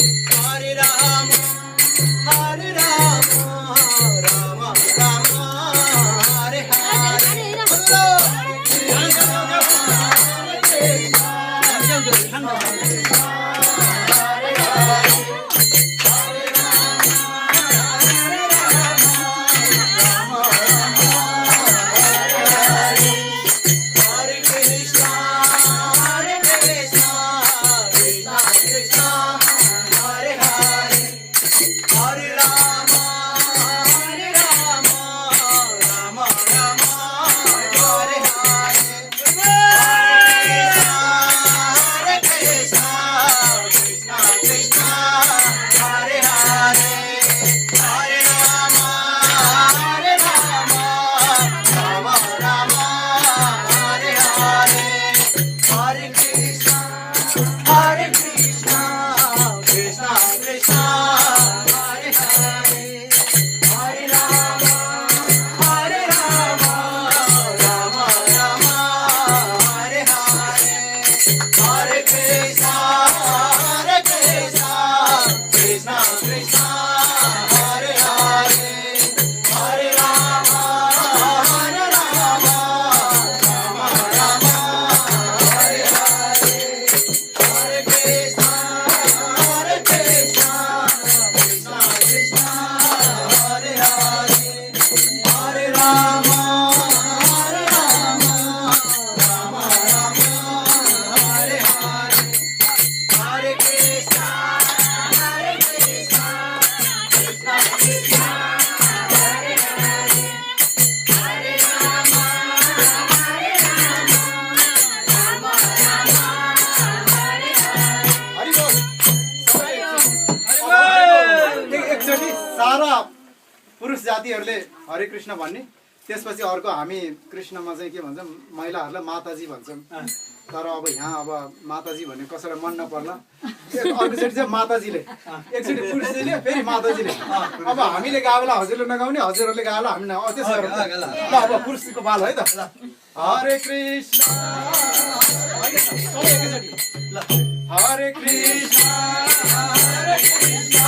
Hare Rama, Hare Rama, Rama Rama, Hare Hare. सारा पुरुष जातिहरूले हरे कृष्ण भन्ने, त्यसपछि अर्को हामी कृष्णमा चाहिँ के भन्छौँ, महिलाहरूलाई माताजी भन्छौँ। तर अब यहाँ अब माताजी भन्ने कसैलाई मन नपर्ला, अर्कोचोटि चाहिँ माताजीले, एकचोटि पुरुषले फेरि माताजीले। अब हामीले गाएला हजुरले नगाउने, हजुरहरूले गाएला हामी त्यसो गरौँ ल। अब पुरुषको बाल है त। हरे कृष्ण ल, हरे कृष्ण हरे कृष्ण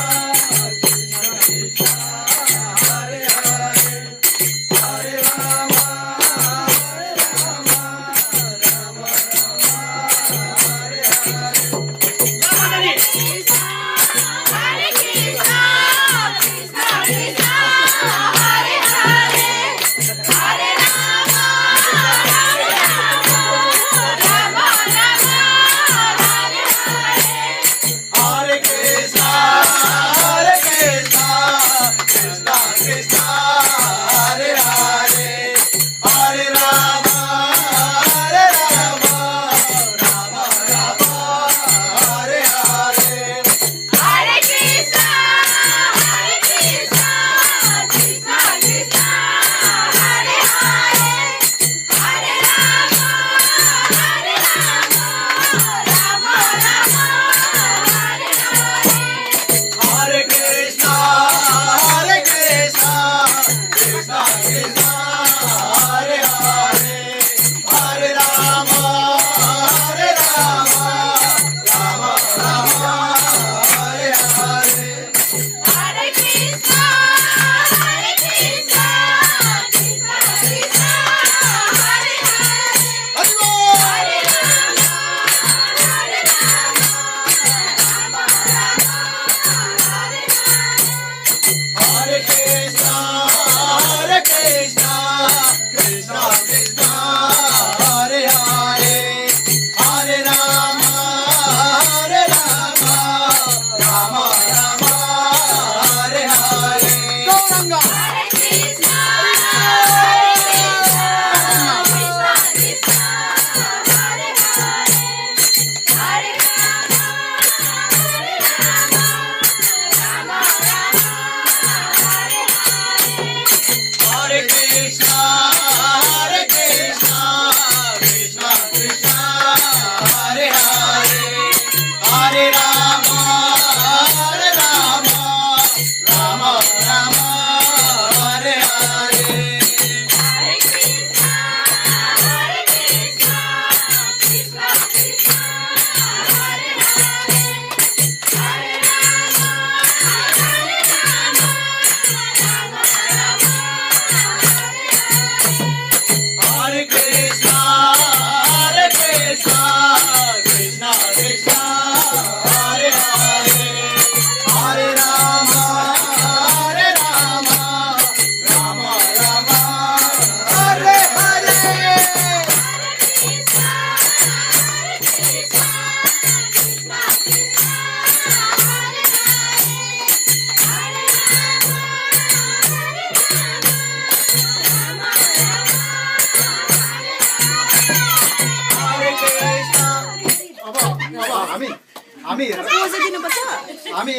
हामी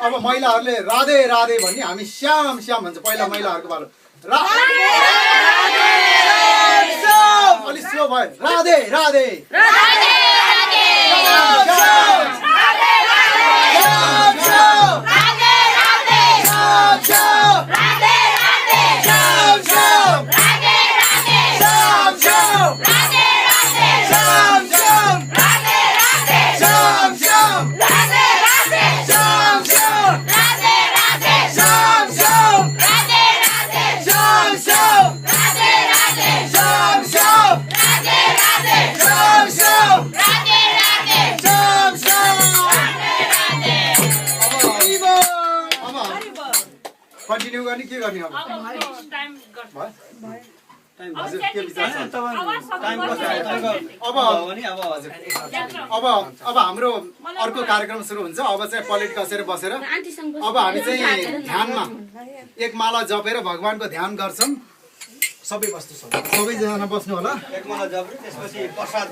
अब महिलाहरूले राधे राधे भन्ने हामी श्याम श्याम भन्छ पहिला महिलाहरूको पालो अलिक स्लो भयो राधे राधे कन्टिन्यू गर्ने के गर्ने अब हजुर के विचार छ अब हाम्रो अर्को कार्यक्रम सुरु हुन्छ अब चाहिँ पलेट कसेर बसेर अब हामी चाहिँ ध्यानमा एक माला जपेर भगवानको ध्यान गर्छौँ सबैजना बस्नु होला एक माला जपेर त्यसपछि प्रसाद